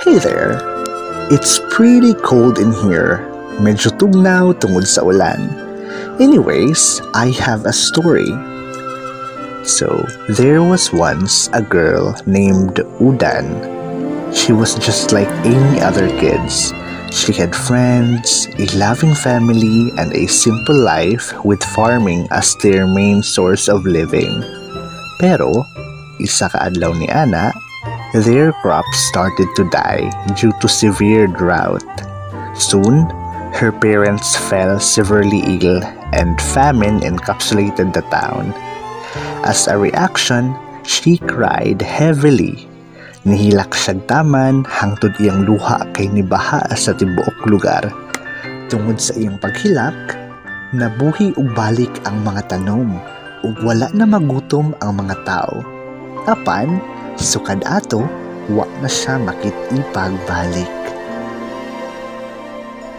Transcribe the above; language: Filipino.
Hey there! It's pretty cold in here. Medyo tugnaw tungod sa ulan. Anyways, I have a story. So, there was once a girl named Udan. She was just like any other kids. She had friends, a loving family, and a simple life with farming as their main source of living. Pero, isa kaadlaw ni Ana, their crops started to die due to severe drought. Soon, her parents fell severely ill and famine encapsulated the town. As a reaction, she cried heavily. Nihilak siyag taman hangtod iyang luha kay nibaha sa tibuok lugar. Tungod sa iyang paghilak, nabuhi ug balik ang mga tanom ug wala na magutom ang mga tao. Apan, sukad ato, wa na siya makit-ipag balik.